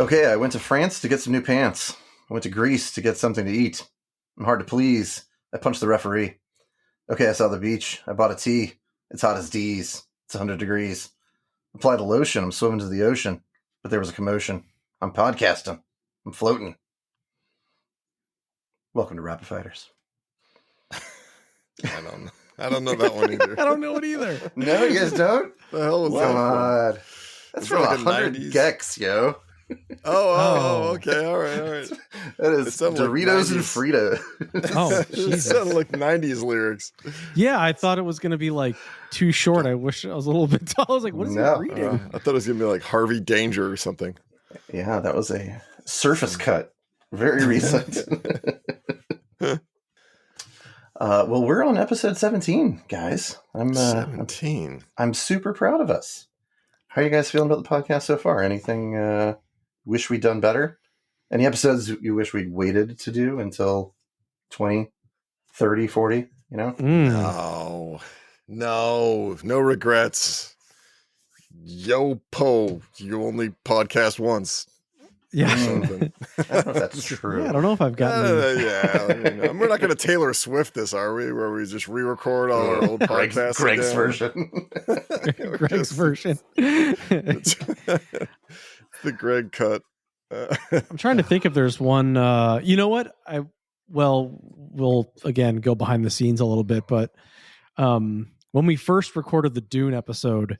Okay, I went to France to get some new pants. I went to Greece to get something to eat. I'm hard to please. I punched the referee. Okay, I saw the beach. I bought a tea. It's hot as D's. It's 100 degrees. Applied a lotion. I'm swimming to the ocean. But there was a commotion. I'm podcasting. I'm floating. Welcome to Rapid Fighters. I don't know that one either. I don't know it either. No, you guys don't? The hell was God. that? That's from like 100 90s? Gex, yo. Oh, okay. All right. That is Doritos and Frito. Oh, It Jesus. sounded like 90s lyrics. Yeah, I thought it was going to be like too short. I wish I was a little bit tall. I was like, what is he reading? I thought it was going to be like Harvey Danger or something. Yeah, that was a surface cut. Very recent. Well, we're on episode 17, guys. 17. I'm super proud of us. How are you guys feeling about the podcast so far? Anything wish we'd done better? Any episodes you wish we'd waited to do until 20, 30, 40, you know? No regrets. Yo, Po, you only podcast once. Yeah. I don't know if that's true. Yeah, I don't know if I've gotten We're not going to Taylor Swift this, are we? Where we just re-record all our old podcasts. Greg's version. Greg's version. The Greg cut. I'm trying to think if there's one. You know what? We'll again go behind the scenes a little bit, but when we first recorded the Dune episode,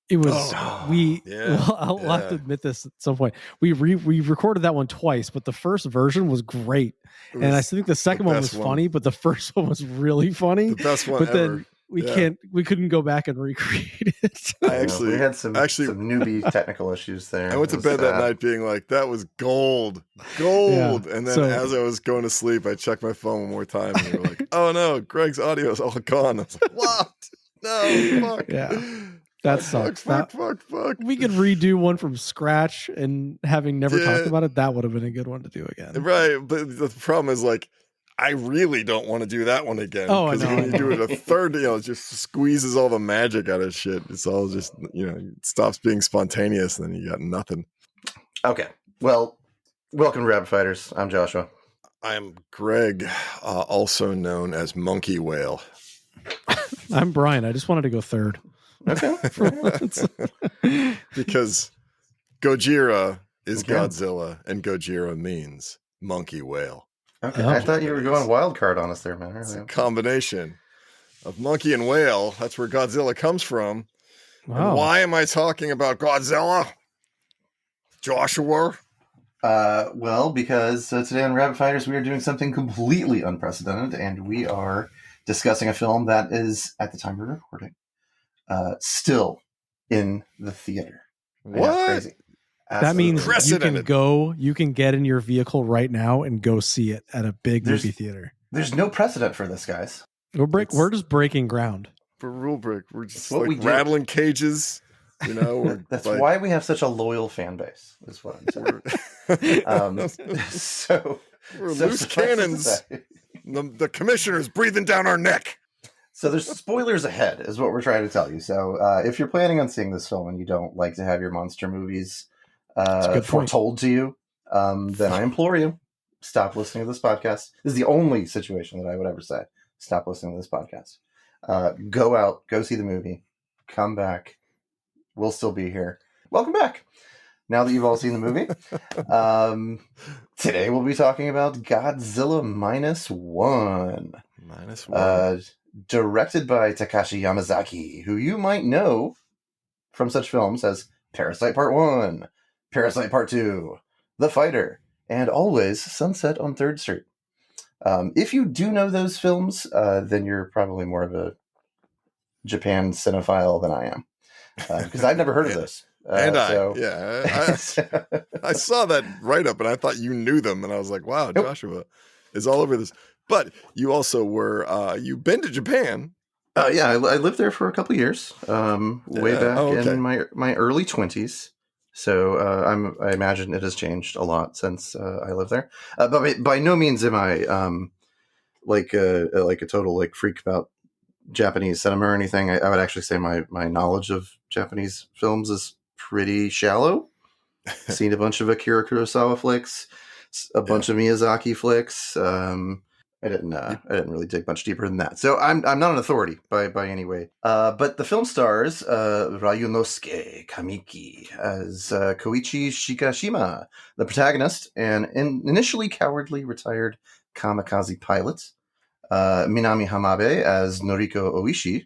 it was I'll have to admit this at some point. We recorded that one twice, but the first version was great, and I think the second one was funny, but the first one was really funny. The best one but ever. Then we couldn't go back and recreate it. We had some newbie technical issues there. I went to bed that night being like, that was gold. Yeah. And then as I was going to sleep, I checked my phone one more time and you were like, oh no, Greg's audio is all gone. I was like, what? No, fuck. Yeah. That sucks. Fuck. We could redo one from scratch, and having never talked about it, that would have been a good one to do again. Right. But the problem is, like, I really don't want to do that one again. Oh, I know. Because when you do it a third, it just squeezes all the magic out of shit. It's all just, it stops being spontaneous, and then you got nothing. Okay. Well, welcome to Rapid Fighters. I'm Joshua. I'm Greg, also known as Monkey Whale. I'm Brian. I just wanted to go third. Okay. Because Gojira is Godzilla, and Gojira means monkey whale. Okay. I thought you were going wild card on us there, man. It's a combination of monkey and whale. That's where Godzilla comes from. Wow. And why am I talking about Godzilla? Joshua? Well, because today on Rapid Fighters, we are doing something completely unprecedented, and we are discussing a film that is, at the time we're recording, still in the theater. What? Crazy. That means you can get in your vehicle right now and go see it at a big movie theater. There's no precedent for this, guys. We're just breaking ground. For rule break. We're just rattling cages. That's why we have such a loyal fan base, is what I'm saying. We're loose cannons. The commissioner's breathing down our neck. So there's spoilers ahead, is what we're trying to tell you. So if you're planning on seeing this film and you don't like to have your monster movies foretold to you, then I implore you, stop listening to this podcast. This is the only situation that I would ever say. Stop listening to this podcast. Go out, go see the movie, come back. We'll still be here. Welcome back. Now that you've all seen the movie, today we'll be talking about Godzilla -1. -1. Directed by Takashi Yamazaki, who you might know from such films as Parasite Part 1, Parasite Part 2, The Fighter, and always Sunset on 3rd Street. If you do know those films, then you're probably more of a Japan cinephile than I am. Because I've never heard of this. I saw that write-up and I thought you knew them. And I was like, wow, Joshua is all over this. But you also were, you've been to Japan. Yeah, I lived there for a couple years, way back in my early 20s. So I imagine it has changed a lot since I lived there. But by no means am I like a total freak about Japanese cinema or anything. I would actually say my knowledge of Japanese films is pretty shallow. Seen a bunch of Akira Kurosawa flicks, a bunch of Miyazaki flicks. I didn't really dig much deeper than that. So I'm not an authority by any way. But the film stars Ryunosuke Kamiki as Koichi Shikashima, the protagonist, and an initially cowardly retired kamikaze pilot. Minami Hamabe as Noriko Oishi,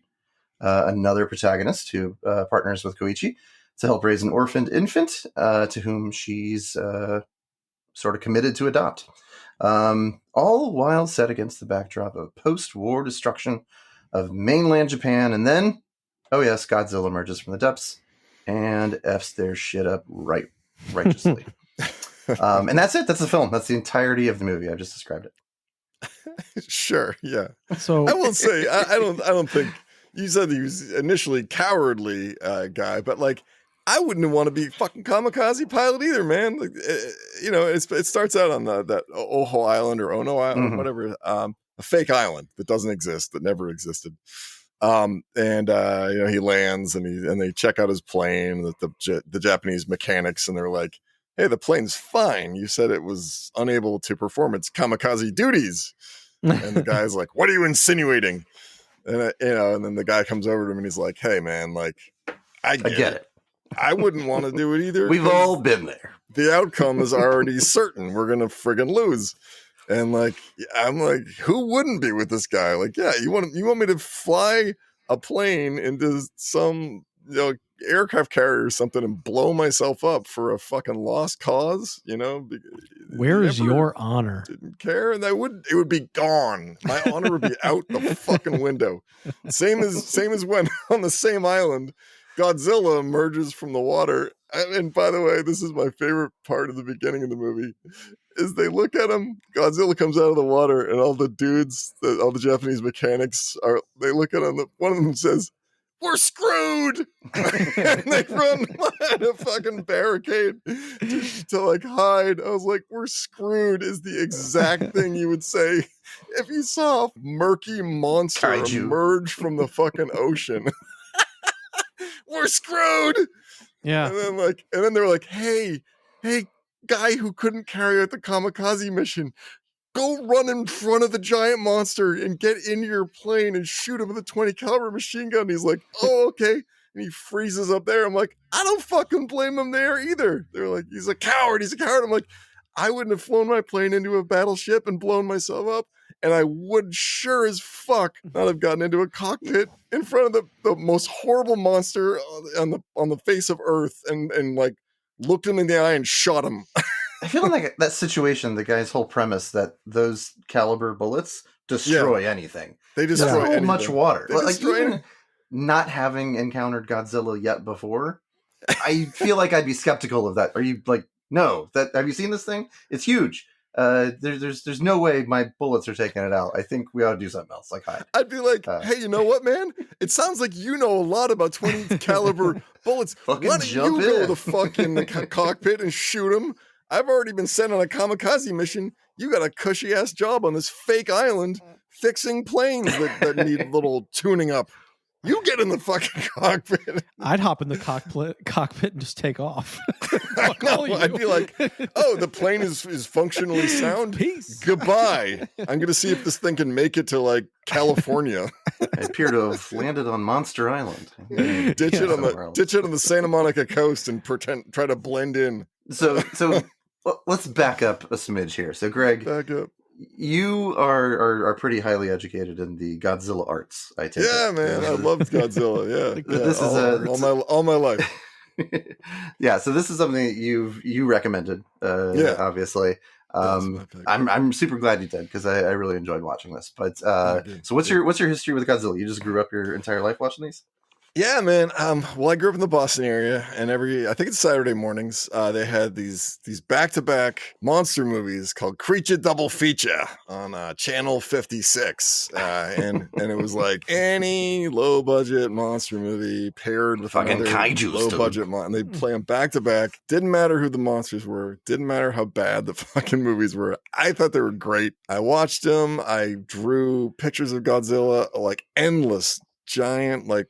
another protagonist who partners with Koichi to help raise an orphaned infant to whom she's sort of committed to adopt. All while set against the backdrop of post-war destruction of mainland Japan. And then, oh yes, Godzilla emerges from the depths and F's their shit up righteously. And that's it. That's the film. That's the entirety of the movie. I've just described it. Sure, yeah. So I will say, I don't think you said he was initially cowardly guy, but like, I wouldn't want to be fucking kamikaze pilot either, man. Like, it starts out on that Oho Island or Ono Island, whatever, a fake island that doesn't exist, that never existed. He lands and they check out his plane, the Japanese mechanics, and they're like, "Hey, the plane's fine. You said it was unable to perform its kamikaze duties." And the guy's like, "What are you insinuating?" And and then the guy comes over to him and he's like, "Hey, man, like, I get it. I wouldn't want to do it either. We've all been there. The outcome is already certain. We're gonna friggin' lose." And like, I'm like, who wouldn't be with this guy? Like, yeah, you want me to fly a plane into some aircraft carrier or something and blow myself up for a fucking lost cause? Where is your honor? Didn't care, and it would be gone. My honor would be out the fucking window. Same as when on the same island, Godzilla emerges from the water. And by the way, this is my favorite part of the beginning of the movie, is they look at him, Godzilla comes out of the water, and all the dudes, all the Japanese mechanics, they look at him, one of them says, "We're screwed!" And they run behind a fucking barricade to like hide. I was like, "We're screwed" is the exact thing you would say if you saw a murky monster emerge from the fucking ocean. We're screwed. Yeah. And then they're like, hey, guy who couldn't carry out the kamikaze mission, go run in front of the giant monster and get into your plane and shoot him with a 20 caliber machine gun. He's like, "Oh, okay." And he freezes up there. I'm like, I don't fucking blame him there either. They're like, he's a coward. I'm like, I wouldn't have flown my plane into a battleship and blown myself up. And I would sure as fuck not have gotten into a cockpit in front of the most horrible monster on the face of Earth and like looked him in the eye and shot him. I feel like that situation, the guy's whole premise that those caliber bullets destroy anything. They destroy so much water. Like even not having encountered Godzilla yet before, I feel like I'd be skeptical of that. Are you like, no, have you seen this thing? It's huge. There's no way my bullets are taking it out. I think we ought to do something else, like hide. I'd be like, hey, you know what, man? It sounds like you know a lot about 20 caliber bullets. Why don't you go the fuck in the cockpit and shoot them? I've already been sent on a kamikaze mission. You got a cushy ass job on this fake island fixing planes that need little tuning up. You get in the fucking cockpit. I'd hop in the cockpit and just take off. I'd be like, "Oh, the plane is functionally sound. Peace. Goodbye. I'm going to see if this thing can make it to like California." I appear to have landed on Monster Island. Ditch it on the Santa Monica coast and try to blend in. So let's back up a smidge here. So, Greg, back up. You are pretty highly educated in the Godzilla arts, I take it. Yeah, man, I loved Godzilla. Yeah, this is all my life. Yeah, so this is something that you recommended. Obviously. I'm super glad you did because I really enjoyed watching this. But so what's your history with Godzilla? You just grew up your entire life watching these? Yeah, man. Well, I grew up in the Boston area, and I think it's Saturday mornings, they had these back-to-back monster movies called Creature Double Feature on Channel 56, and it was like any low-budget monster movie paired with fucking kaiju low-budget and they'd play them back-to-back. Didn't matter who the monsters were. Didn't matter how bad the fucking movies were. I thought they were great. I watched them. I drew pictures of Godzilla, like endless, giant, like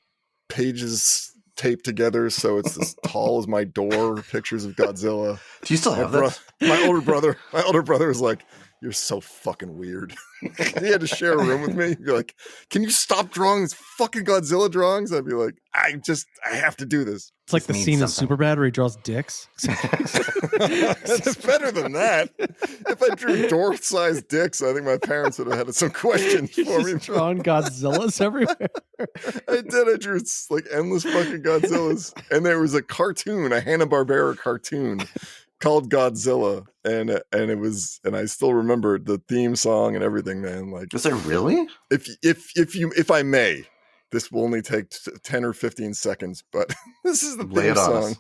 pages taped together so it's as tall as my door. Pictures of Godzilla. Do you still have that? My older brother was like, "You're so fucking weird." He had to share a room with me. He'd be like, "Can you stop drawing these fucking Godzilla drawings?" I'd be like, I have to do this." It's like the scene in Superbad where he draws dicks. It's better than that. If I drew dwarf-sized dicks, I think my parents would have had some questions for me. Drawing Godzillas everywhere. I did. I drew like endless fucking Godzillas, and there was a cartoon, a Hanna-Barbera cartoon called Godzilla, and it was, and I still remember the theme song and everything, man. Like, is there really? If I may. This will only take 10 or 15 seconds, but this is the theme song.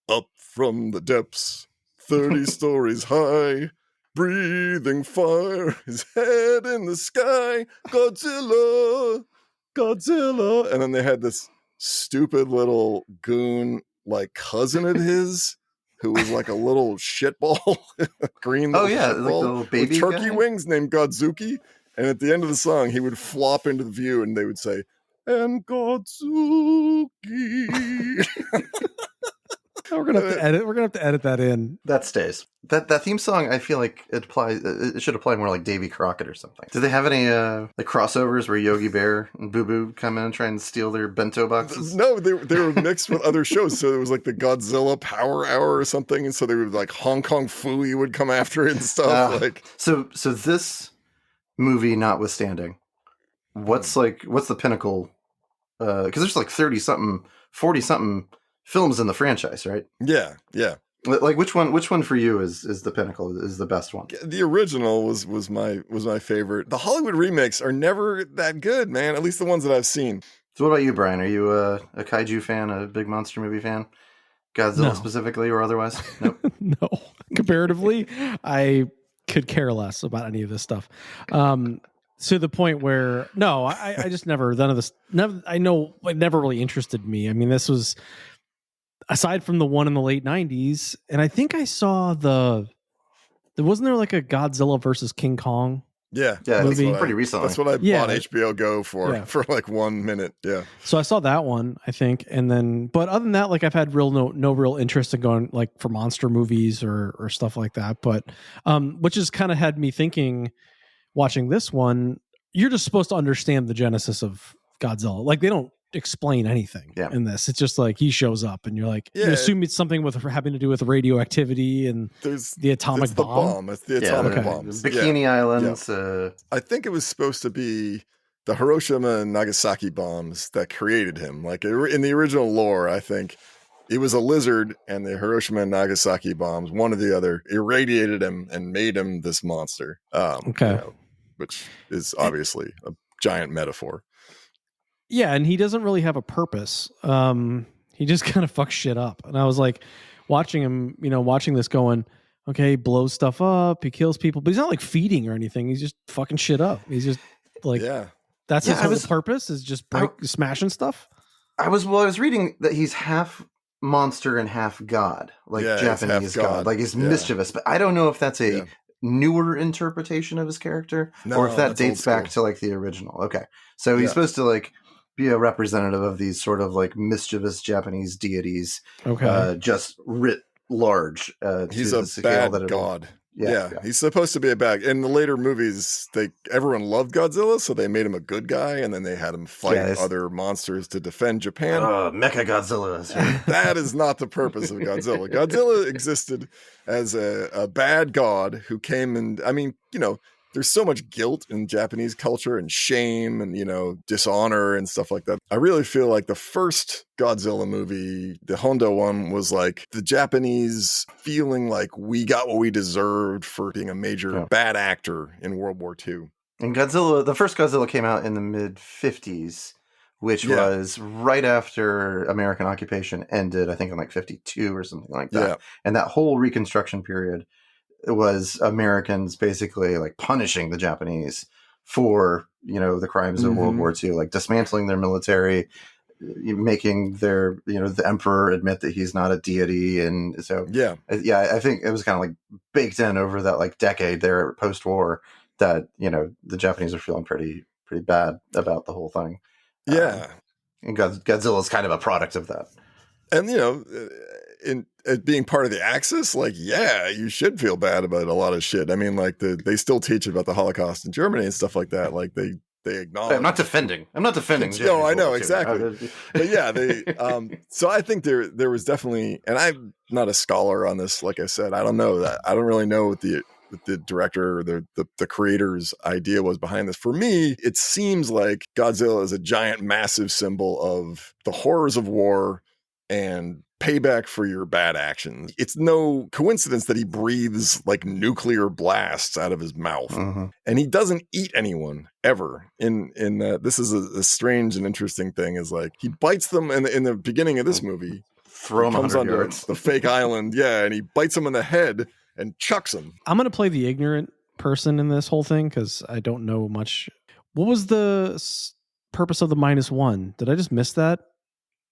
Up from the depths, 30 stories high, breathing fire, his head in the sky, Godzilla, Godzilla. And then they had this stupid little goon, like cousin of his, who was like a little shitball, green little shitball, like the little baby with turkey guy? wings named Godzuuuki. And at the end of the song, he would flop into the view and they would say, "And Godzuuuuki." We're gonna have to edit that in. That stays. That theme song, I feel like it should apply more like Davy Crockett or something. Did they have any like crossovers where Yogi Bear and Boo Boo come in and try and steal their bento boxes? No, they were mixed with other shows. So there was like the Godzilla Power Hour or something, and so they would like Hong Kong Phooey would come after it and stuff. So this movie notwithstanding, what's the pinnacle? Because there's like 30-something, 40-something films in the franchise, right? Yeah. Like which one for you is the pinnacle, is the best one? The original was my favorite. The Hollywood remakes are never that good, man. At least the ones that I've seen. So what about you, Brian? Are you a kaiju fan, a big monster movie fan? Godzilla specifically or otherwise? Nope. No. Comparatively, I could care less about any of this stuff. To the point where, no, I just never, none of this, I know it never really interested me. I mean, this was, aside from the one in the late 90s, and I think I saw wasn't there like a Godzilla versus King Kong? Yeah, movie? Pretty recently. That's what I bought HBO Go for like 1 minute. Yeah. So I saw that one, I think, and then, but other than that, like I've had no real interest in going like for monster movies or stuff like that. But which has kind of had me thinking, watching this one, you're just supposed to understand the genesis of Godzilla. Like they don't explain anything in this. It's just like he shows up and you're like, you assume it's something with having to do with radioactivity and the atomic bomb. It's the atomic bombs. Bikini Islands. I think it was supposed to be the Hiroshima and Nagasaki bombs that created him. Like in the original lore, I think it was a lizard and the Hiroshima and Nagasaki bombs, one or the other, irradiated him and made him this monster. Which is obviously a giant metaphor. Yeah, and he doesn't really have a purpose. He just kind of fucks shit up. And I was like watching him, watching this going, okay, he blows stuff up, he kills people, but he's not like feeding or anything. He's just fucking shit up. He's just like, that's his whole purpose, is just smashing stuff. I was reading that he's half monster and half god, like Japanese god. Like he's mischievous, but I don't know if that's a newer interpretation of his character or if that dates back to like the original. Okay. So he's supposed to like be a representative of these sort of like mischievous Japanese deities. Okay. Just writ large. He's a bad god. Yeah, he's supposed to be a bad. In the later movies, everyone loved Godzilla, so they made him a good guy, and then they had him fight other monsters to defend Japan. Mecha Godzilla. That is not the purpose of Godzilla. Godzilla existed as a bad god who came and, I mean, there's so much guilt in Japanese culture and shame and, dishonor and stuff like that. I really feel like the first Godzilla movie, the Hondo one, was like the Japanese feeling like we got what we deserved for being a major bad actor in World War II. And the first Godzilla came out in the mid-50s, which was right after American occupation ended, I think in like 52 or something like that. Yeah. And that whole Reconstruction period, it was Americans basically like punishing the Japanese for, the crimes of World War II, like dismantling their military, making their, the emperor admit that he's not a deity. And so, I think it was kind of like baked in over that like decade there post-war that, the Japanese are feeling pretty bad about the whole thing. Yeah. And Godzilla is kind of a product of that. And, you know, in being part of the Axis, like, yeah, you should feel bad about a lot of shit. I mean, like, they still teach about the Holocaust in Germany and stuff like that. Like, they acknowledge. I'm not defending. No, I know, exactly. But yeah, so I think there was definitely, and I'm not a scholar on this, like I said, I don't know that. I don't really know what the director or the creator's idea was behind this. For me, it seems like Godzilla is a giant, massive symbol of the horrors of war and payback for your bad actions. It's no coincidence that he breathes like nuclear blasts out of his mouth, and he doesn't eat anyone ever. In this is a strange and interesting thing. Is like he bites them in the beginning of this movie. Throw him comes 100 onto yards. the fake island, yeah, and he bites him in the head and chucks him. I'm gonna play the ignorant person in this whole thing because I don't know much. What was the purpose of the -1? Did I just miss that?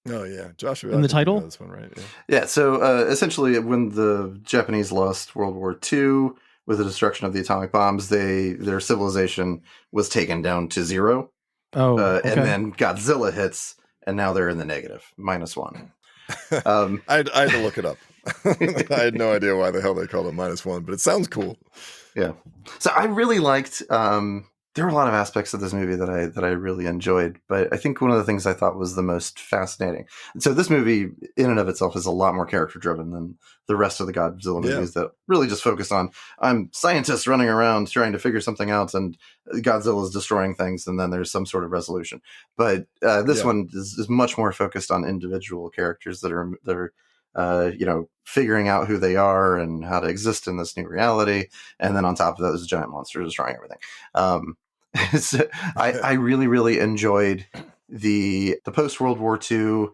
Oh yeah, Joshua in the title. This one, right? Yeah. So essentially, when the Japanese lost World War II with the destruction of the atomic bombs, their civilization was taken down to 0. Oh, okay. And then Godzilla hits, and now they're in the negative, -1. I had to look it up. I had no idea why the hell they called it -1, but it sounds cool. Yeah. So I really liked. There were a lot of aspects of this movie that I really enjoyed, but I think one of the things I thought was the most fascinating. So this movie, in and of itself, is a lot more character driven than the rest of the Godzilla movies that really just focus on scientists running around trying to figure something out, and Godzilla is destroying things, and then there's some sort of resolution. But this one is much more focused on individual characters that are figuring out who they are and how to exist in this new reality. And then on top of that, there's a giant monster destroying everything. So I really, really enjoyed the post-World War II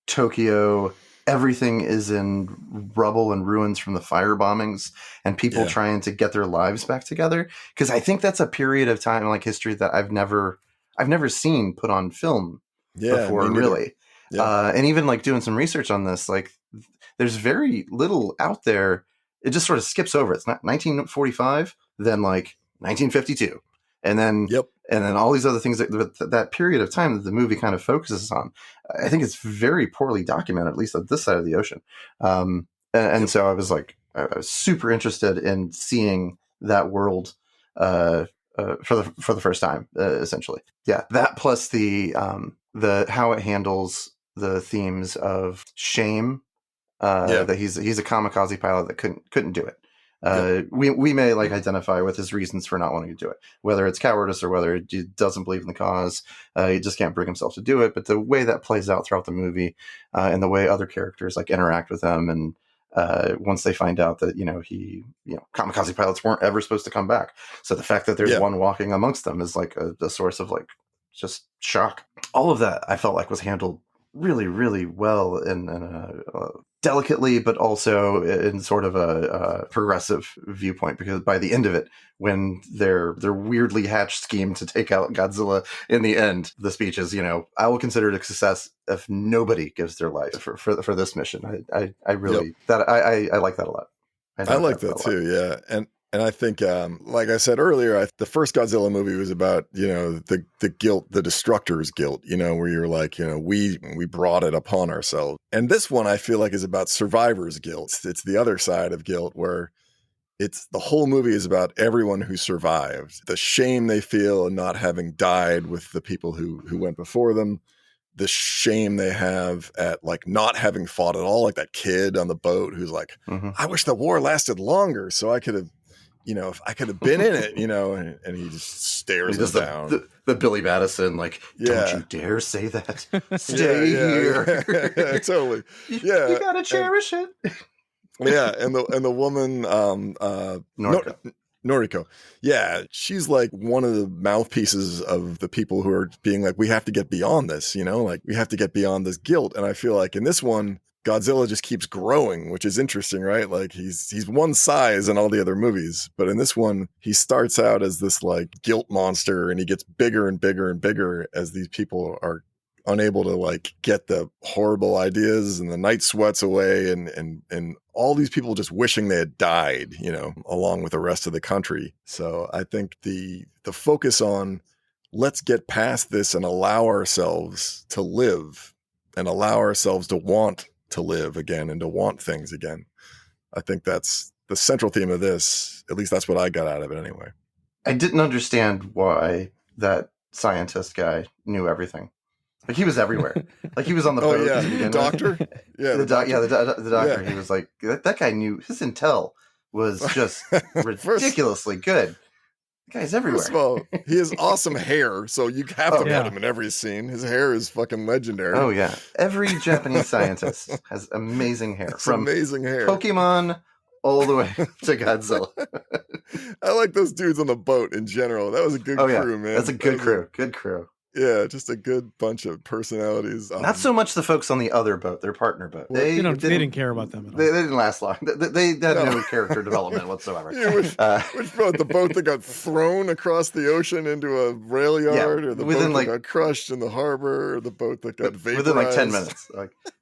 Tokyo. Everything is in rubble and ruins from the fire bombings and people trying to get their lives back together. Because I think that's a period of time, like history, that I've never seen put on film before, really. Yeah. And even like doing some research on this, like there's very little out there. It just sort of skips over. It's not 1945, then like 1952. And then all these other things that period of time that the movie kind of focuses on. I think it's very poorly documented, at least on this side of the ocean. So I was super interested in seeing that world for the first time, essentially. Yeah, that plus the how it handles the themes of shame. That he's a kamikaze pilot that couldn't do it. We may identify with his reasons for not wanting to do it, whether it's cowardice or whether he doesn't believe in the cause. He just can't bring himself to do it. But the way that plays out throughout the movie, and the way other characters interact with him, and once they find out that kamikaze pilots weren't ever supposed to come back, so the fact that there's one walking amongst them is like a source of just shock. All of that I felt like was handled really, really well and delicately, but also in sort of a progressive viewpoint, because by the end of it, when their weirdly hatched scheme to take out Godzilla in the end, the speech is, I will consider it a success if nobody gives their life for this mission. I really I like that a lot. I like that too. Yeah. And I think, like I said earlier, the first Godzilla movie was about, the guilt, the destructor's guilt, where you're like, we brought it upon ourselves. And this one, I feel like, is about survivor's guilt. It's the other side of guilt, where the whole movie is about everyone who survived, the shame they feel in not having died with the people who went before them, the shame they have at not having fought at all, like that kid on the boat who's like, I wish the war lasted longer so I could have, if I could have been in it, and he just stares us down. The Billy Madison, don't you dare say that. Stay here. Yeah, totally. Yeah. You gotta cherish it. Yeah. And the woman, Noriko. Yeah. She's like one of the mouthpieces of the people who are being like, we have to get beyond this, we have to get beyond this guilt. And I feel like in this one, Godzilla just keeps growing, which is interesting, right? Like he's one size in all the other movies, but in this one, he starts out as this guilt monster, and he gets bigger and bigger and bigger as these people are unable to get the horrible ideas and the night sweats away, and all these people just wishing they had died, along with the rest of the country. So I think the focus on let's get past this and allow ourselves to live and allow ourselves to want to live again and to want things again. I think that's the central theme of this. At least that's what I got out of it anyway. I didn't understand why that scientist guy knew everything. Like he was everywhere. Like he was on the boat. Yeah, the doctor. Yeah, the doctor. Yeah. He was like that guy knew his intel was just ridiculously good. The guy's everywhere. First of all, he has awesome hair, so you have to put him in every scene. His hair is fucking legendary. Oh yeah, every Japanese scientist has amazing hair. From amazing hair, Pokemon all the way to Godzilla. I like those dudes on the boat in general. That was a good crew, man. That's a good crew. Good crew. Yeah, just a good bunch of personalities. Not so much the folks on the other boat, their partner boat. They didn't care about them at all. They didn't last long. They had no character development whatsoever. Yeah, which boat? The boat that got thrown across the ocean into a rail yard, or the boat that got crushed in the harbor, or the boat that got vaporized? Within like 10 minutes.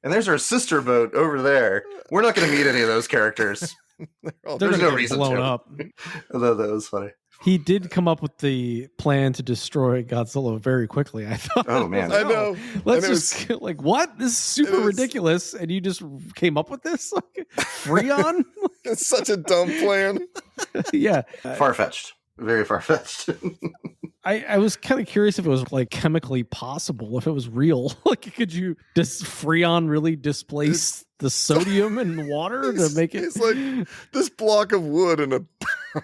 And there's our sister boat over there. We're not going to meet any of those characters. There's no reason blown to. Up. Although that was funny. He did come up with the plan to destroy Godzilla very quickly, I thought. Oh, man. I know. Let's just, what? This is super ridiculous. And you just came up with this? Freon? It's such a dumb plan. Yeah. Far-fetched. Very far-fetched. I was kind of curious if it was like chemically possible, if it was real. Like, does Freon really displace the sodium in water to make it? It's like this block of wood in a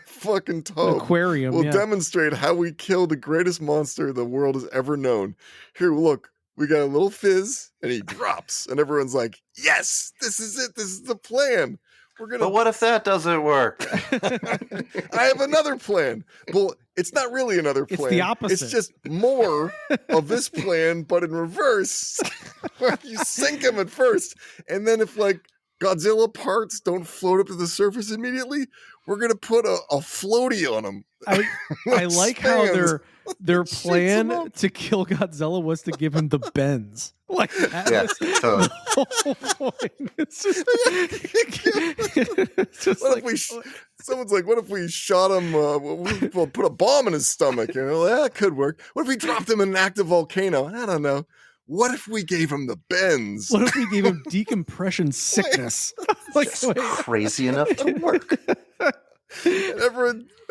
fucking tub aquarium will demonstrate how we kill the greatest monster the world has ever known. Here, look, we got a little fizz, and he drops, and everyone's like, "Yes, this is it. This is the plan." But what if that doesn't work? I have another plan. Well, it's not really another plan. It's the opposite. It's just more of this plan, but in reverse. Where you sink him at first, and then if like Godzilla parts don't float up to the surface immediately, we're gonna put a floaty on him. I like how their plan to kill Godzilla was to give him the bends. Like that totally. It's just what if someone's like, what if we shot him, we'll put a bomb in his stomach? You know, that could work. What if we dropped him in an active volcano? I don't know. What if we gave him the bends? What if we gave him decompression sickness? Like crazy enough to work. and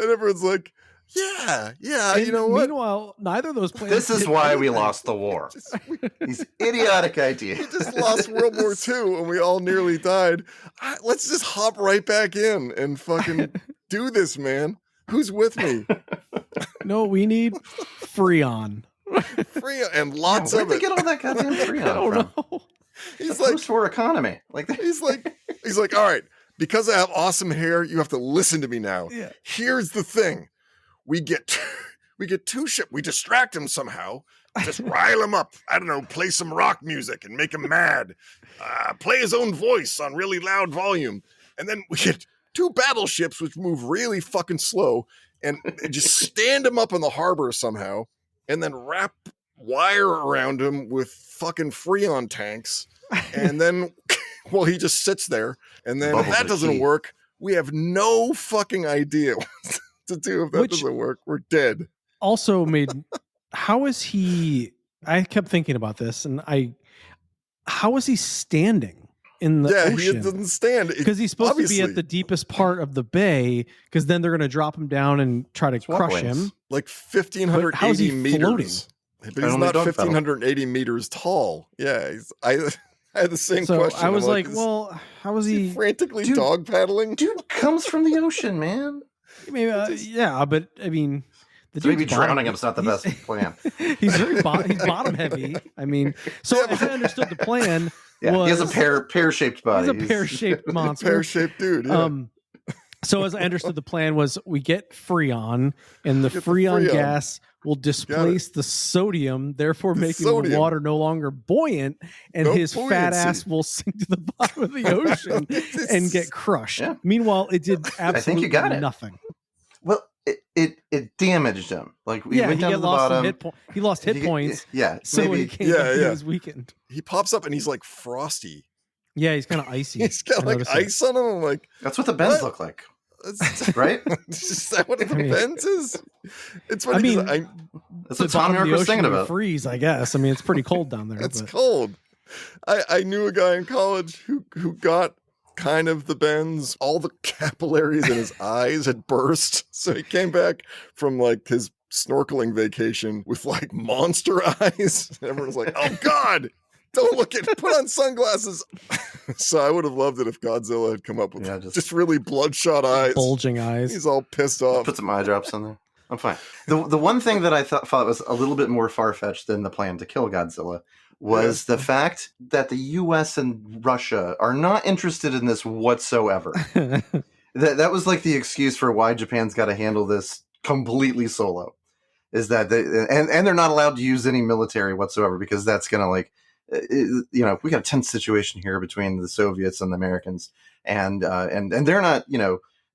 everyone's like, yeah, you know what? Meanwhile, neither of those plans. This is why we lost the war. These idiotic ideas. We just lost World War II and we all nearly died. Let's just hop right back in and fucking do this, man. Who's with me? No, we need Freon. Freon and lots of it. Where'd they get all that goddamn Freon I don't know. He's like post-war economy. He's like, all right, because I have awesome hair, you have to listen to me now. Yeah. Here's the thing. We get two ships. We distract him somehow. Just rile him up. I don't know, play some rock music and make him mad. Play his own voice on really loud volume. And then we get two battleships which move really fucking slow and just stand him up in the harbor somehow and then wrap wire around him with fucking Freon tanks. And then, well, he just sits there. And then if that doesn't work, we have no fucking idea what to do. If that doesn't work, we're dead. Also how is he, I kept thinking about this, and how is he standing in the ocean? He doesn't stand. Because he's supposed to be at the deepest part of the bay, because then they're going to drop him down and try to crush him. Like 1,580 meters. Floating? But he's not 1,580 meters tall. Yeah, I had the same question. I was like, well, how is he frantically dog paddling? Dude comes from the ocean, man. Maybe, but I mean, maybe drowning him's not the best plan. He's very he's bottom heavy. I mean, so as I understood the plan, he has a pear-shaped body. He's a pear-shaped monster, pear-shaped dude. Yeah. So as I understood the plan was, we get Freon, and the Freon gas will displace the sodium, therefore making the water no longer buoyant, and his fat ass will sink to the bottom of the ocean and get crushed. Yeah. Meanwhile, it did absolutely nothing. Well, it damaged him. Like he went down to the bottom. He lost hit points. So he was weakened. He pops up and he's like frosty. Yeah, he's kind of icy. He's got like ice on him. I'm like, that's what the bends look like. Right? Is that what the bends is? It's funny. That's what Tom York was thinking about. Freeze, I guess. I mean, it's pretty cold down there. It's cold. I knew a guy in college who got kind of the bends. All the capillaries in his eyes had burst, so he came back from like his snorkeling vacation with like monster eyes. And everyone was like, "Oh God, don't look at! Put on sunglasses." So I would have loved it if Godzilla had come up with just really bloodshot eyes, bulging eyes. He's all pissed off. Put some eye drops on there. I'm fine. The one thing that I thought was a little bit more far-fetched than the plan to kill Godzilla was the fact that the U.S. and Russia are not interested in this whatsoever. that was like the excuse for why Japan's got to handle this completely solo. Is that and they're not allowed to use any military whatsoever because that's going to like, we got a tense situation here between the Soviets and the Americans, and they're not,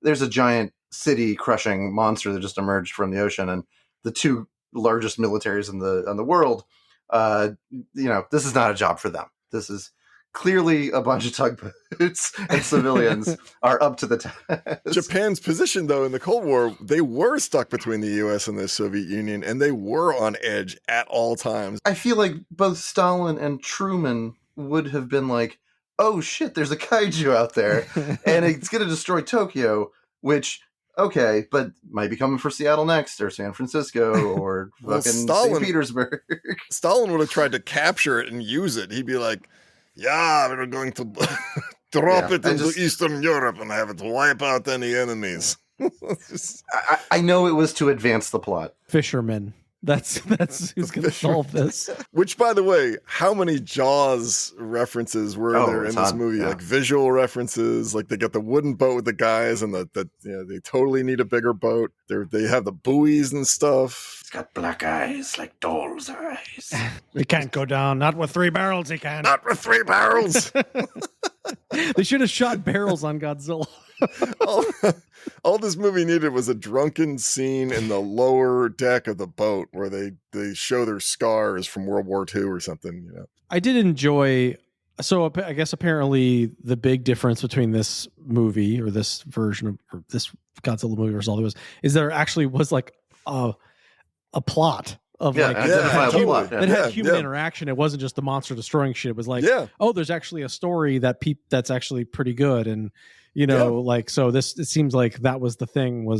there's a giant city crushing monster that just emerged from the ocean, and the two largest militaries in the world. This is not a job for them. This is clearly a bunch of tugboats and civilians are up to the task. Japan's position, though, in the Cold War, they were stuck between the U.S. and the Soviet Union, and they were on edge at all times. I feel like both Stalin and Truman would have been like, oh shit, there's a kaiju out there, and it's going to destroy Tokyo, which... okay, but might be coming for Seattle next, or San Francisco, or fucking St. Petersburg. Stalin would have tried to capture it and use it. He'd be like, yeah, we're going to drop it into Eastern Europe and have it wipe out any enemies. I know it was to advance the plot. Fishermen. That's who's going to solve this. Which, by the way, how many Jaws references were there in this movie? Yeah. Like visual references, like they got the wooden boat with the guys, and they totally need a bigger boat. They have the buoys and stuff. It's got black eyes like doll's eyes. We can't go down. Not with 3 barrels. He can't. Not with 3 barrels. They should have shot barrels on Godzilla. All this movie needed was a drunken scene in the lower deck of the boat where they show their scars from World War II or something. I did enjoy. So I guess apparently the big difference between this movie or this version of or this Godzilla movie versus all the others is there actually was like a plot. Of that had human interaction. It wasn't just the monster destroying shit. It was like, there's actually a story that's actually pretty good. And, so it seems like that was the thing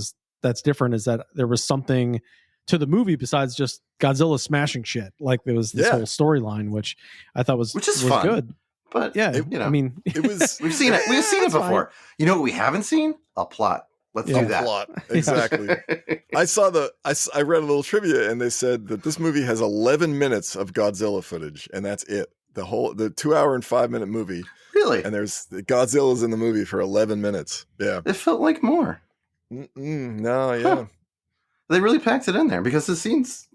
that's different is that there was something to the movie besides just Godzilla smashing shit. Like there was this whole storyline, which I thought was fun, good. But it was, we've seen it before. Fine. You know what we haven't seen? A plot. Let's do that. Plot. Exactly. I read a little trivia and they said that this movie has 11 minutes of Godzilla footage and that's it. The 2 hour and 5 minute movie. Really? And there's Godzilla's in the movie for 11 minutes. Yeah. It felt like more. No, yeah. Huh. They really packed it in there because his scenes.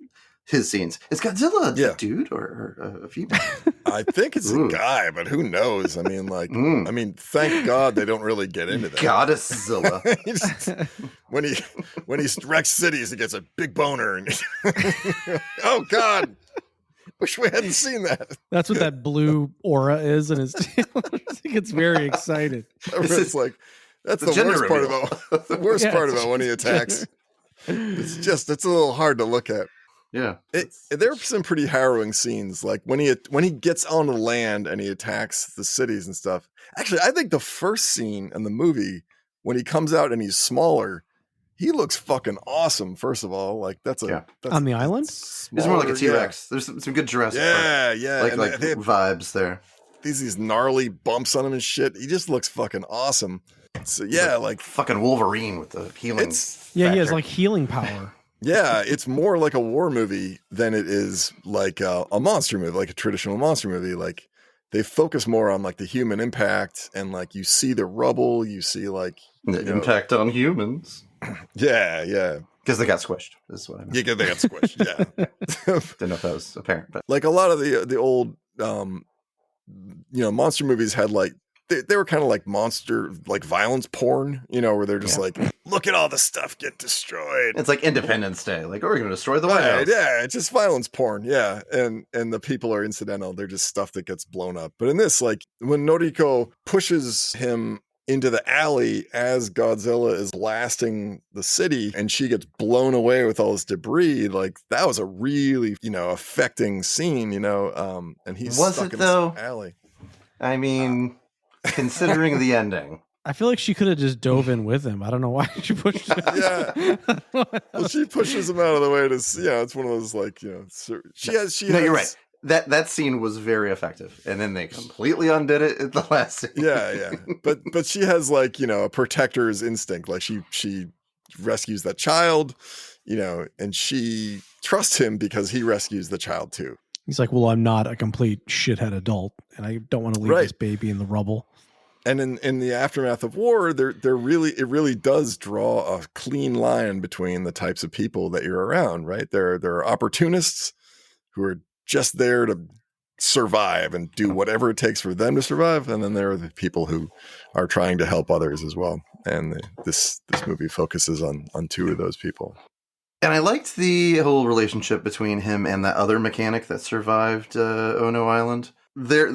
Is Godzilla a dude or a female? I think it's a guy, but who knows? I mean, thank God they don't really get into that. Goddess-zilla. when he wrecks cities, he gets a big boner. And oh God, wish we hadn't seen that. That's what that blue aura is in his tail. He gets very excited. It's like that's the worst part about the worst part about when he attacks. It's a little hard to look at. Yeah, there are some pretty harrowing scenes, like when he gets on the land and he attacks the cities and stuff. Actually, I think the first scene in the movie when he comes out and he's smaller, he looks fucking awesome. First of all, like that's on the island. It's more like a T-Rex. There's some good Jurassic Park. Like vibes there. These gnarly bumps on him and shit. He just looks fucking awesome. So like fucking Wolverine with the healing. He has like healing power. Yeah, it's more like a war movie than it is like a monster movie, like a traditional monster movie. Like they focus more on like the human impact and like you see the rubble, you see like the impact on humans. Yeah. Because they got squished. This is what I meant. Yeah, because they got squished. Yeah. Didn't know if that was apparent, but like a lot of the old monster movies had like they were kind of like monster, like violence porn, where they're just like, look at all the stuff get destroyed. It's like Independence Day. Like, we're going to destroy the White House. Yeah, it's just violence porn. Yeah. And the people are incidental. They're just stuff that gets blown up. But in this, like when Noriko pushes him into the alley as Godzilla is blasting the city, and she gets blown away with all this debris. Like, that was a really, affecting scene, and he's stuck in this alley. I mean, considering the ending. I feel like she could have just dove in with him. I don't know why she pushed him. Yeah. Well, she pushes him out of the way to, it's one of those, like, you're right. That scene was very effective, and then they completely undid it at the last scene. Yeah. But she has, like, a protector's instinct. Like, she rescues that child, and she trusts him because he rescues the child too. He's like, well, I'm not a complete shithead adult, and I don't want to leave this baby in the rubble. And in the aftermath of war, it really does draw a clean line between the types of people that you're around, right? There are opportunists who are just there to survive and do whatever it takes for them to survive, and then there are the people who are trying to help others as well. And this movie focuses on two of those people. And I liked the whole relationship between him and that other mechanic that survived Ono Island. Their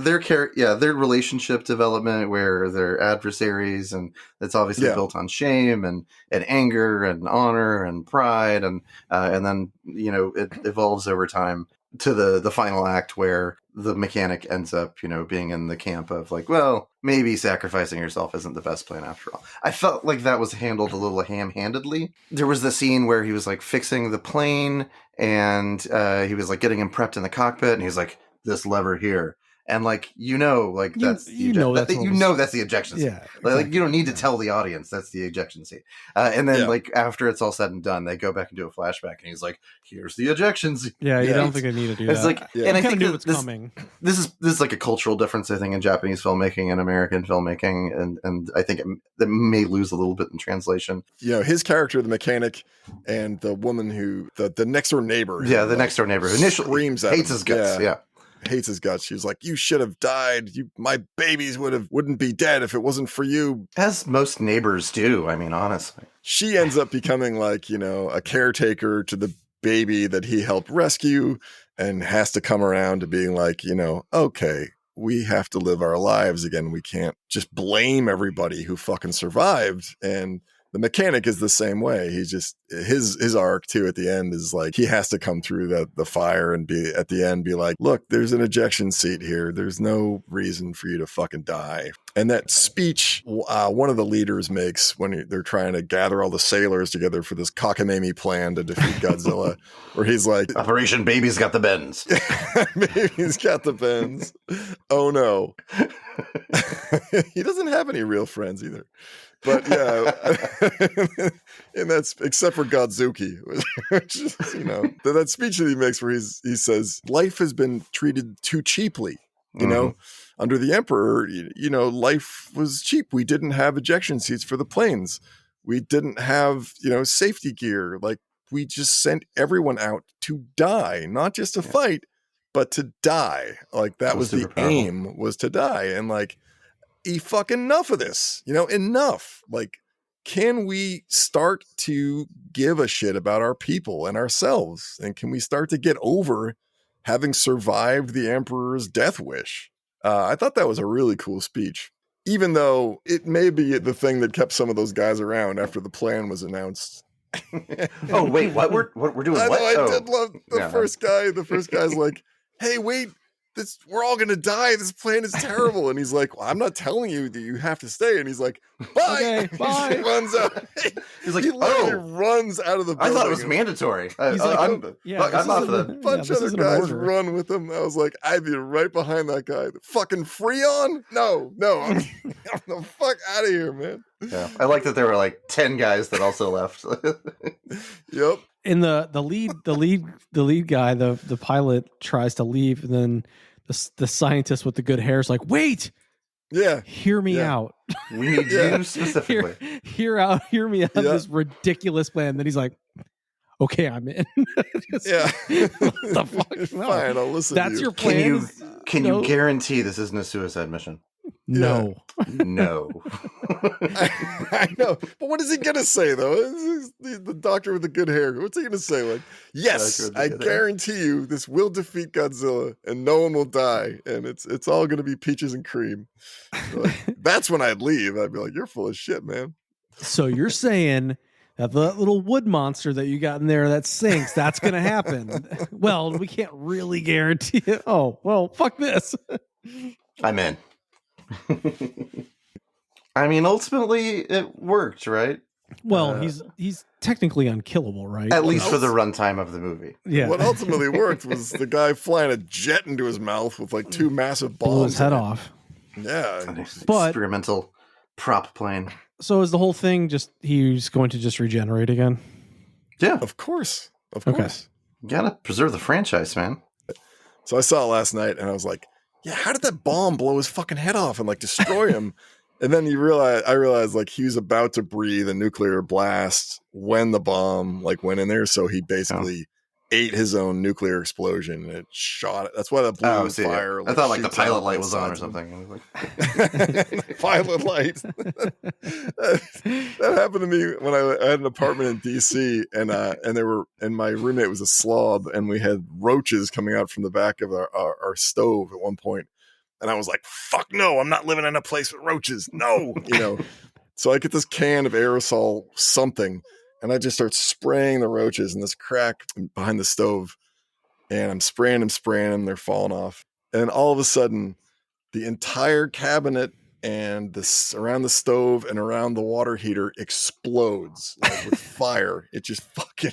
relationship development, where they're adversaries, and it's obviously built on shame and anger and honor and pride, and then it evolves over time to the final act where the mechanic ends up being in the camp of like, well, maybe sacrificing yourself isn't the best plan after all. I felt like that was handled a little ham-handedly. There was the scene where he was like fixing the plane, and he was like getting him prepped in the cockpit, and he's like, this lever here. And that's that's the ejection seat. Yeah, like you don't need to tell the audience that's the ejection seat. And then like after it's all said and done, they go back and do a flashback, and he's like, "Here's the ejection seat." Yeah, you don't think I need to do that. It's like, and I think knew what's coming. This is like a cultural difference, I think, in Japanese filmmaking and American filmmaking, and I think it may lose a little bit in translation. His character, the mechanic, and the woman who the next door neighbor. Yeah, the next door neighbor who initially screams at hates his guts. Yeah. Hates his guts. She's like, you should have died. My babies wouldn't be dead if it wasn't for you. As most neighbors do. I mean, honestly. She ends up becoming like, a caretaker to the baby that he helped rescue, and has to come around to being like, okay, we have to live our lives again. We can't just blame everybody who fucking survived. And the mechanic is the same way. He just, his arc too at the end is like, he has to come through the fire and be at the end, be like, look, there's an ejection seat here. There's no reason for you to fucking die. And that speech one of the leaders makes when they're trying to gather all the sailors together for this cockamamie plan to defeat Godzilla, where he's like, Operation Baby's got the bends. Baby's got the bends. Oh no. He doesn't have any real friends either. But yeah, and that's except for Godzuuuuki, which is, that speech that he makes where he says, life has been treated too cheaply, under the emperor, life was cheap. We didn't have ejection seats for the planes. We didn't have, safety gear. Like, we just sent everyone out to die, not just to fight, but to die. Like, that was the aim, was to die. And like, fucking enough of this, enough. Like, can we start to give a shit about our people and ourselves? And can we start to get over having survived the emperor's death wish? I thought that was a really cool speech, even though it may be the thing that kept some of those guys around after the plan was announced. Oh, wait, what? We're doing what? I did love the first guy. The first guy's like, hey, wait. We're all gonna die. This plan is terrible. And he's like, well, I'm not telling you that you have to stay. And he's like, bye. Okay, bye. He runs out. He's like, he literally runs out of the building. I thought it was mandatory. He's like, I'm not for that. A bunch of other guys run with him. I was like, I'd be right behind that guy. Fucking freon? No. I'm the fuck out of here, man. Yeah, I like that there were like 10 guys that also left. Yep. In the lead guy, the pilot tries to leave, and then the scientist with the good hair is like, wait, hear me out. We need you specifically. Hear me out this ridiculous plan. Then he's like, okay, I'm in. What the fuck? Fine, I'll listen. That's to you. your plan. Can you guarantee this isn't a suicide mission? No. No. I know. But what is he going to say, though? The doctor with the good hair. What's he going to say? Like, yes, I guarantee you this will defeat Godzilla and no one will die. And it's all going to be peaches and cream. Like, that's when I'd leave. I'd be like, you're full of shit, man. So you're saying that the little wood monster that you got in there that sinks, that's going to happen. Well, we can't really guarantee it. Oh, well, fuck this. I'm in. I mean, ultimately, it worked, right? Well, he's technically unkillable, right? At least for the runtime of the movie. Yeah. What ultimately worked was the guy flying a jet into his mouth with like 2 massive bombs. Blew his head off. Yeah. But experimental prop plane. So is the whole thing just he's going to just regenerate again? Yeah. Of course. Of Okay. course. You gotta preserve the franchise, man. So I saw it last night and I was like, yeah, how did that bomb blow his fucking head off and like destroy him? And then I realized like he was about to breathe a nuclear blast when the bomb like went in there. So he basically ate his own nuclear explosion and it shot it. That's why the blue fire. I thought like the pilot light was on or something. I was like, pilot light. that happened to me when I had an apartment in DC and my roommate was a slob and we had roaches coming out from the back of our stove at one point. And I was like, fuck no, I'm not living in a place with roaches. No, So I get this can of aerosol something, and I just start spraying the roaches in this crack behind the stove. And I'm spraying them. They're falling off. And all of a sudden, the entire cabinet and around the stove and around the water heater explodes like with fire. It just fucking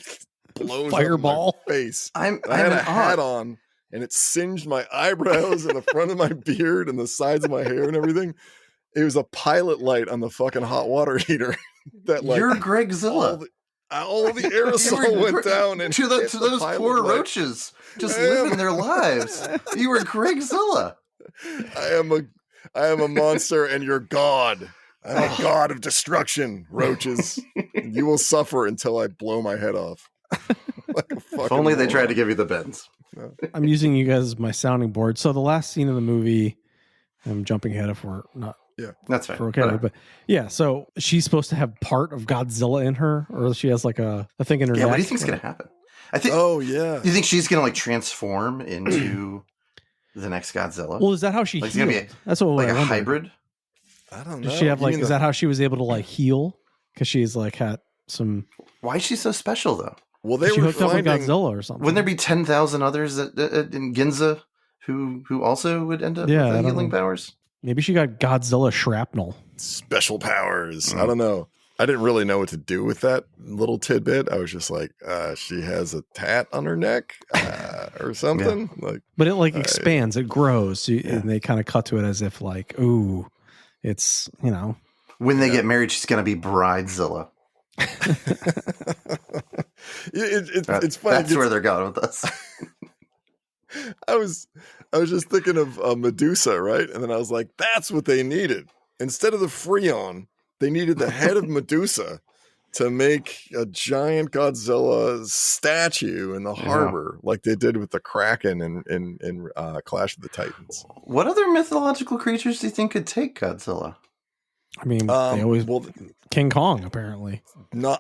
blows Fireball. up in my face. I had a hat on. And it singed my eyebrows and the front of my beard and the sides of my hair and everything. It was a pilot light on the fucking hot water heater. That like you're Gregzilla. All the aerosol went down and to those poor roaches just living their lives. You were Gregzilla. I am a monster and you're God. I'm a god of destruction, roaches. You will suffer until I blow my head off. Like if only they tried to give you the bends. I'm using you guys as my sounding board. So the last scene of the movie, I'm jumping ahead if we're not. Yeah, that's fine. Okay, but yeah, so she's supposed to have part of Godzilla in her, or she has like a thing in her neck. What do you think's going to happen? I think. Oh yeah. Do you think she's going to like transform into the next Godzilla? Well, is that how she like, healed? That's what like I a hybrid. I don't know. Does she have like? Is that how she was able to like heal? Because she's like had some. Why is she so special though? Well, they were hooked up with Godzilla or something. Wouldn't there be 10,000 others in Ginza who also would end up with healing powers? Maybe she got Godzilla shrapnel. Special powers. I don't know. I didn't really know what to do with that little tidbit. I was just like, she has a tat on her neck or something. Like, but it like expands, it grows, and they kind of cut to it as if like, ooh, it's when they get married, she's gonna be Bridezilla. It's funny. That's where they're going with this. I was just thinking of Medusa, right? And then I was like, that's what they needed. Instead of the freon, they needed the head of Medusa to make a giant Godzilla statue in the harbor, like they did with the Kraken in Clash of the Titans. What other mythological creatures do you think could take Godzilla? I mean, they always King Kong apparently.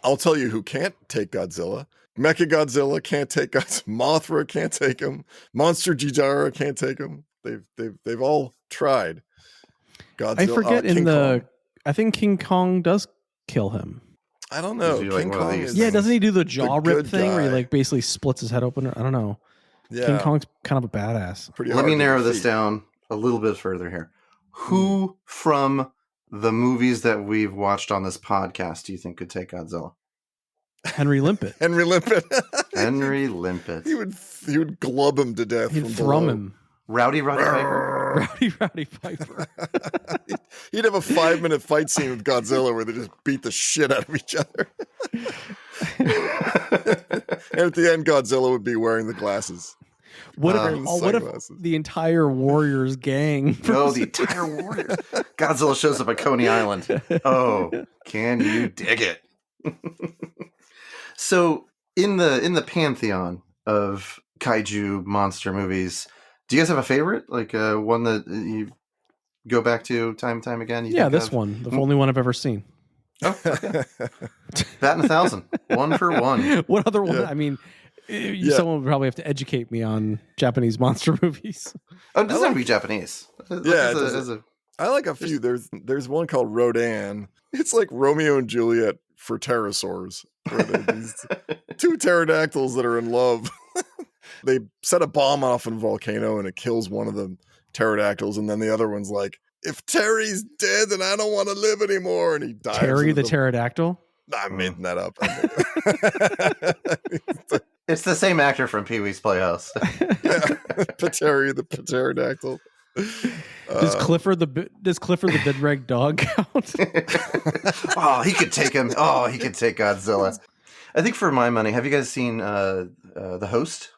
I'll tell you who can't take Godzilla. Mechagodzilla can't take Godzilla. Mothra can't take him. Monster Ghidorah can't take him. They've all tried. Godzilla, I forget Kong. I think King Kong does kill him. I don't know. King Kong is doesn't he do the jaw rip thing where he like basically splits his head open? I don't know. Yeah. King Kong's kind of a badass. Let me narrow this down a little bit further here. Who from the movies that we've watched on this podcast do you think could take Godzilla? Henry Limpet. Henry Limpet. Henry Limpet. He would glub him to death. He'd thrum him. Rowdy Piper. Rowdy Piper. He'd have a 5-minute fight scene with Godzilla where they just beat the shit out of each other. And at the end, Godzilla would be wearing the glasses. What if the entire Warriors gang? The entire Warriors. Godzilla shows up at Coney Island. Oh, can you dig it? So in the pantheon of kaiju monster movies, do you guys have a favorite? Like one that you go back to time and time again? This one, the only one I've ever seen. Oh, okay. Batting 1,000, 1 for 1. What other one? I mean, someone would probably have to educate me on Japanese monster movies. Oh, it doesn't have to be Japanese. I like a few. There's one called Rodan. It's like Romeo and Juliet for pterosaurs, where they're these two pterodactyls that are in love. They set a bomb off in a volcano and it kills one of the pterodactyls, and then the other one's like, if Terry's dead, then I don't want to live anymore. And he dies. Terry the pterodactyl? I'm making that up. It's the same actor from Pee-wee's Playhouse. Terry the pterodactyl. Does Clifford the big red dog count? Oh, he could take him. Oh, he could take Godzilla. I think for my money, have you guys seen The Host?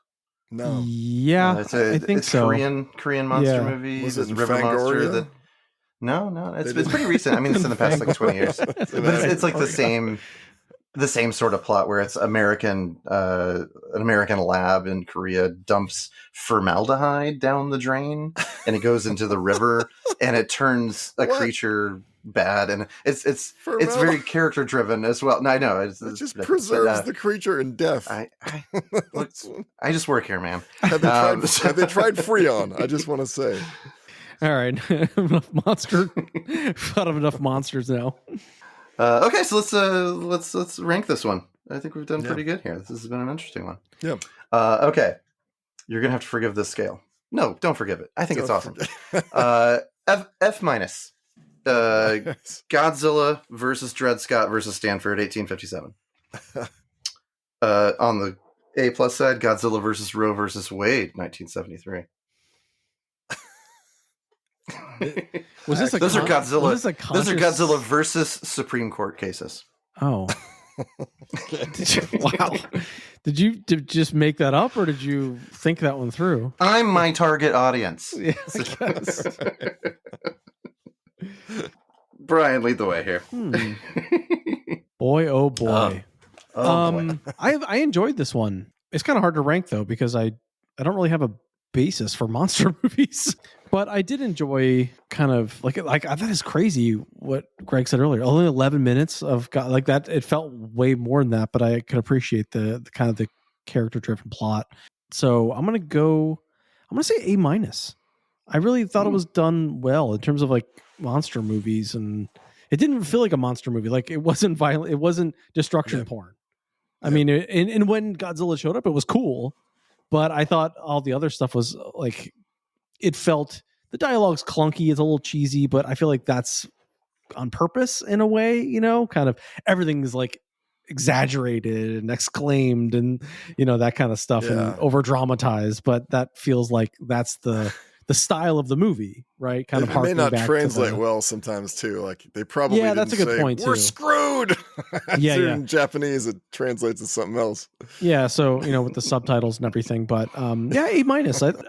No. Yeah, I think so. Korean monster movie. Was it river monster? No. It's pretty recent. I mean, it's in the past like 20 years. But it's like the same sort of plot where it's an American lab in Korea dumps formaldehyde down the drain, and it goes into the river, and it turns a creature bad, and it's very character driven as well. No, I know it just preserves the creature in death. I just work here, man. Have they tried freon? I just want to say. All right, enough monster. Thought of enough monsters now. Okay, so let's rank this one. I think we've done pretty good here. This has been an interesting one. Yeah. Okay, you're gonna have to forgive this scale. No, don't forgive it. I think it's awesome. F minus. Godzilla versus Dred Scott versus Stanford, 1857. On the A+ side, Godzilla versus Roe versus Wade, 1973. Those are Godzilla. Those are Godzilla versus Supreme Court cases. Oh, wow! Did you just make that up, or did you think that one through? I'm my target audience. Yeah, I guess. Brian, lead the way here. Boy, oh boy. Boy. I enjoyed this one. It's kind of hard to rank though because I don't really have a basis for monster movies, but I did enjoy kind of like I thought it's crazy what Greg said earlier. Only 11 minutes of like that. It felt way more than that, but I could appreciate the kind of the character driven plot. So I'm gonna say A-. I really thought it was done well in terms of like monster movies, and it didn't feel like a monster movie. Like it wasn't violent. It wasn't destruction porn. I mean, and when Godzilla showed up, it was cool. But I thought all the other stuff was like, it felt, the dialogue's clunky, it's a little cheesy, but I feel like that's on purpose in a way, kind of everything is like exaggerated and exclaimed and, that kind of stuff and over dramatized. But that feels like that's the style of the movie, right? Kind of it may not translate well sometimes too. Like they probably that's a good point we're too. Screwed. In Japanese it translates to something else. Yeah, so with the subtitles and everything, but A-.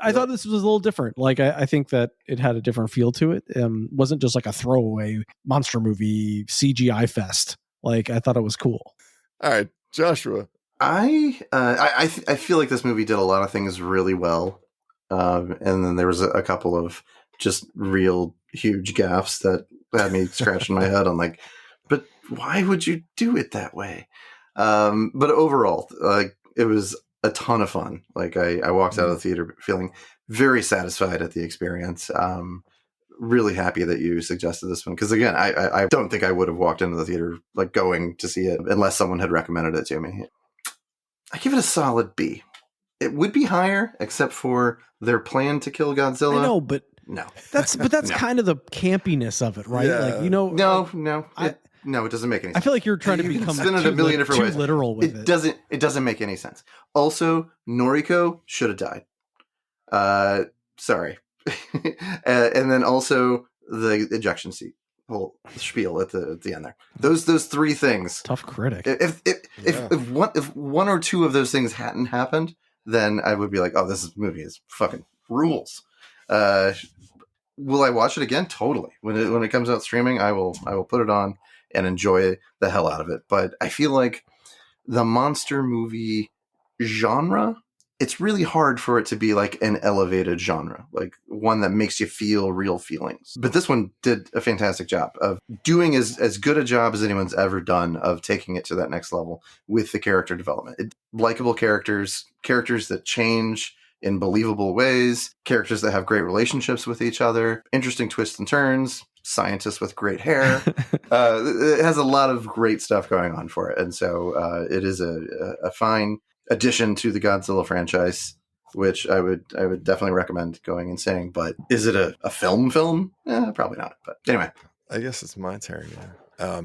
I thought this was a little different. Like I think that it had a different feel to it. Wasn't just like a throwaway monster movie CGI fest. Like I thought it was cool. All right, Joshua. I feel like this movie did a lot of things really well. And then there was a couple of just real huge gaffes that had me scratching my head on like, but why would you do it that way? But overall, it was a ton of fun. Like I walked out of the theater feeling very satisfied at the experience. Really happy that you suggested this one. Cause again, I don't think I would have walked into the theater like going to see it unless someone had recommended it to me. I give it a solid B. It would be higher, except for their plan to kill Godzilla. I know, but no, that's kind of the campiness of it, right? Yeah. Like it doesn't make any sense. I feel like you're trying to become spin it a million different ways. Literal with it. It doesn't make any sense. Also, Noriko should have died. Sorry, and then also the ejection seat. Whole spiel at the end there. Those three things. Tough critic. If one or two of those things hadn't happened, then I would be like, oh, this movie is fucking rules. Will I watch it again? Totally. When it comes out streaming, I will put it on and enjoy the hell out of it. But I feel like the monster movie genre it's really hard for it to be like an elevated genre, like one that makes you feel real feelings. But this one did a fantastic job of doing as good a job as anyone's ever done of taking it to that next level with the character development. Likable characters that change in believable ways, characters that have great relationships with each other, interesting twists and turns, scientists with great hair. It has a lot of great stuff going on for it. And so it is a fine addition to the Godzilla franchise, which I would definitely recommend going and seeing. But is it a film? Probably not. But anyway, I guess it's my turn. Yeah.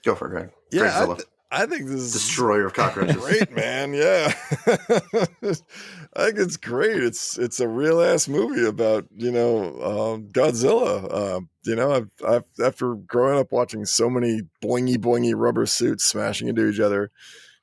Go for it, Greg. Yeah, I think this is destroyer of cockroaches. Great, man. Yeah, I think it's great. It's a real ass movie about Godzilla. I've after growing up watching so many boingy rubber suits smashing into each other.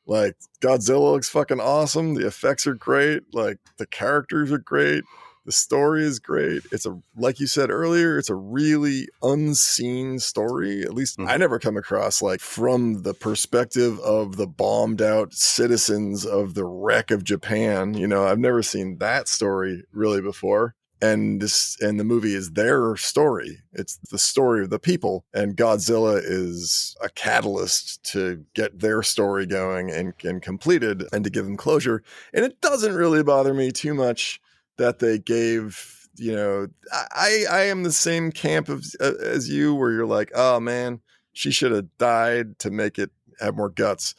Like, Godzilla looks fucking awesome. The effects are great. Like, the characters are great. The story is great. It's like you said earlier, it's a really unseen story. At least I never come across, like, from the perspective of the bombed out citizens of the wreck of Japan. I've never seen that story really before. And the movie is their story. It's the story of the people, and Godzilla is a catalyst to get their story going and completed, and to give them closure. And it doesn't really bother me too much that they gave. I am the same camp as you, where you're like, oh man, she should have died to make it have more guts.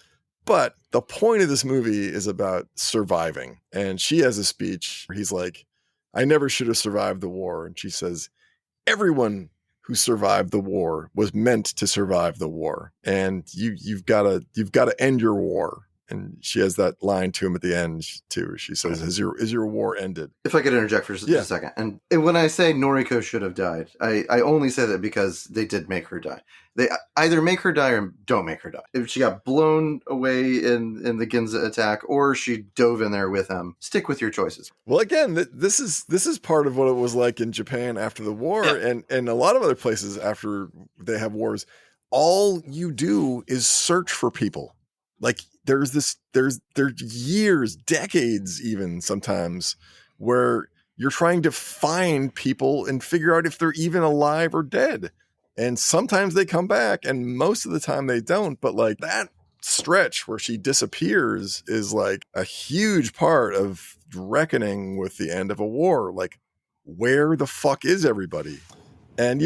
But the point of this movie is about surviving, and she has a speech where he's like, I never should have survived the war. And she says, everyone who survived the war was meant to survive the war. And you've got to end your war. And she has that line to him at the end too. She says, "Is your war ended?" If I could interject for just a second, and when I say Noriko should have died, I only say that because they did make her die. They either make her die or don't make her die. If she got blown away in the Ginza attack, or she dove in there with them, stick with your choices. Well, again, this is part of what it was like in Japan after the war, and a lot of other places after they have wars. All you do is search for people. Like, there's years, decades even sometimes, where you're trying to find people and figure out if they're even alive or dead. And sometimes they come back, and most of the time they don't. But like, that stretch where she disappears is like a huge part of reckoning with the end of a war. Like, where the fuck is everybody? And,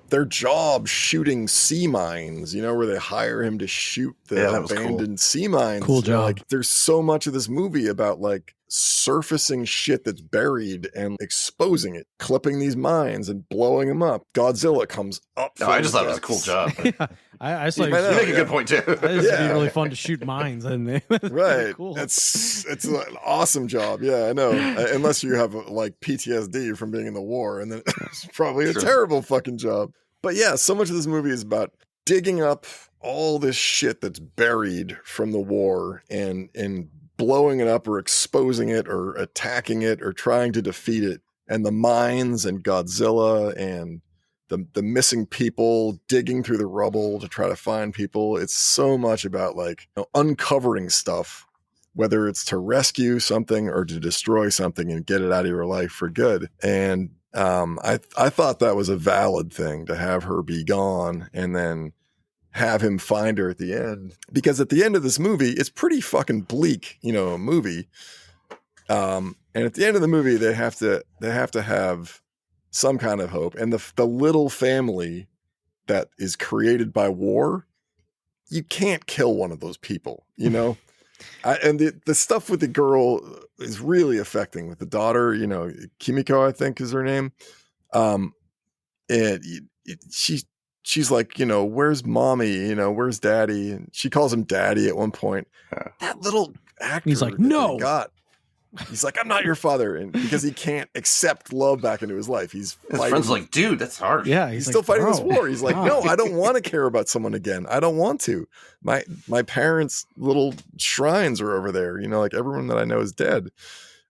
their job shooting sea mines, where they hire him to shoot the abandoned sea mines. Cool job. Like, there's so much of this movie about, like, surfacing shit that's buried and exposing it, clipping these mines and blowing them up. Godzilla comes up. No, I just thought it was a cool job. Yeah, I saw you make a good point too. It'd be really fun to shoot mines, and right. Cool. It's an awesome job. Yeah, I know. Unless you have like PTSD from being in the war, and then it's probably a terrible fucking job. But yeah, so much of this movie is about digging up all this shit that's buried from the war and blowing it up or exposing it or attacking it or trying to defeat it. And the mines and Godzilla and the missing people, digging through the rubble to try to find people. It's so much about like uncovering stuff, whether it's to rescue something or to destroy something and get it out of your life for good. And I thought that was a valid thing, to have her be gone and then have him find her at the end. Because at the end of this movie, it's pretty fucking bleak, a movie. And at the end of the movie, they have to have some kind of hope. And the little family that is created by war, you can't kill one of those people, and the stuff with the girl is really affecting with the daughter, Kimiko, I think is her name. And she's like, where's mommy? Where's daddy? And she calls him daddy at one point. That little actor, he's like, no. He's like, I'm not your father. And because he can't accept love back into his life, his friend's like, dude, that's hard. Yeah, he's still fighting this war. He's like, no, I don't want to care about someone again. I don't want to. My parents' little shrines are over there. Like, everyone that I know is dead.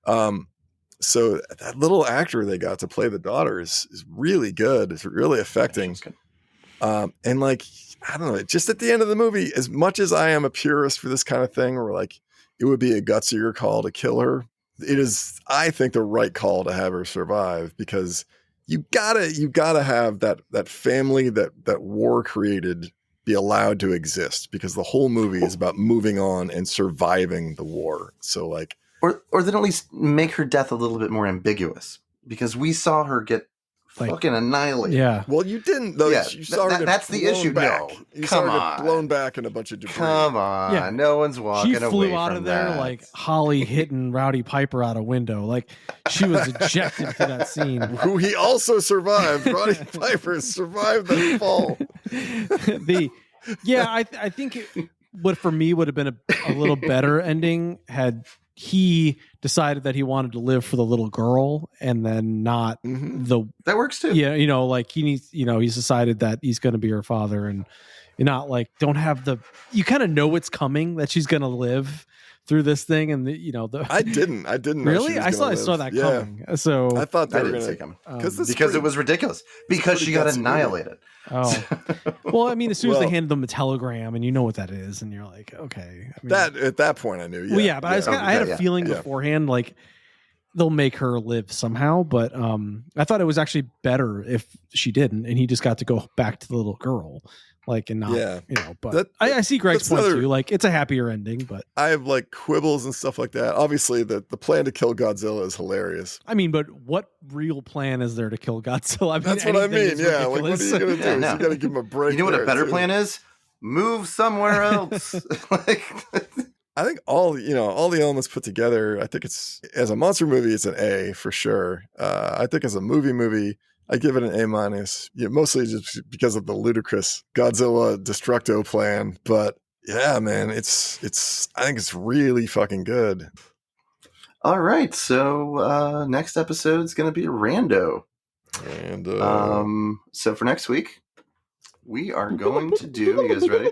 So that little actor they got to play the daughter is really good. It's really affecting. And like, I don't know, just at the end of the movie, as much as I am a purist for this kind of thing, where like, it would be a gutsier call to kill her, it is, I think, the right call to have her survive, because you gotta have that family that war created be allowed to exist, because the whole movie is about moving on and surviving the war. So like, or then at least make her death a little bit more ambiguous, because we saw her get fucking annihilated. Yeah. Well, you didn't though. Yeah, you saw her get that's the issue. back. No, You saw her get blown back in a bunch of debris. Come on, Yeah. no one's walking away. She flew out from of there that. like Holly hitting Rowdy Piper out a window. Like she was ejected through that scene. Who he also survived. Roddy Piper survived the fall. I think what for me would have been a little better ending had he decided that he wanted to live for the little girl and then not that works too. Yeah, like he needs, he's decided that he's going to be her father, and you're not like, don't have you kind of know it's coming, that she's going to live through this thing. And I didn't really, know I saw that coming. So I thought I didn't see it coming because it was ridiculous, because she got annihilated. Oh, well, I mean, as soon as they handed them a telegram, and you know what that is, and you're like, okay. I mean, that at that point I knew. Yeah. Well, yeah, but I had a feeling beforehand, like they'll make her live somehow. But I thought it was actually better if she didn't, and he just got to go back to the little girl, like, and not, But I see Greg's point too. Like, it's a happier ending, but I have like quibbles and stuff like that. Obviously, the plan to kill Godzilla is hilarious. I mean, but what real plan is there to kill Godzilla? I mean, that's what I mean. Yeah, like, what are you gonna do? You got to give him a break. You know what a better plan is? Move somewhere else. I think all the elements put together, I think it's, as a monster movie, it's an A for sure. I think as a movie, I give it an A-, mostly just because of the ludicrous Godzilla Destructo plan. But yeah, man, I think it's really fucking good. All right, so next episode is going to be a rando. And so for next week, we are going to do. You guys ready?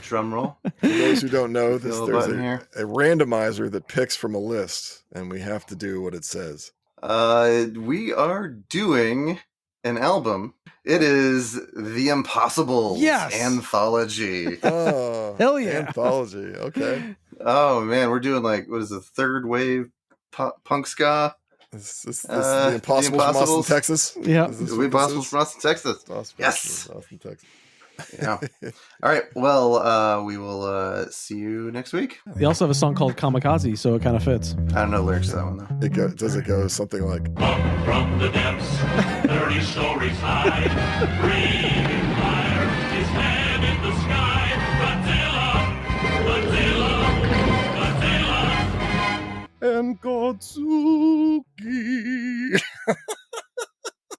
Drum roll. For those who don't know, there's a randomizer that picks from a list, and we have to do what it says. We are doing an album. It is The Impossibles Anthology. Oh, hell yeah. Anthology. Okay. Oh, man. We're doing like, what is the third wave punk ska? This The Impossibles from Austin, Texas? Yeah. The Impossibles from Austin, Texas. Yes. Austin, Texas. Yeah. All right. Well, we will see you next week. They also have a song called Kamikaze, so it kind of fits. I don't know lyrics to that one, though. Does it go something like, up from the depths, 30 stories high, breathing fire, his head in the sky, Godzilla, Godzilla, Godzilla. and Godzuuuuki.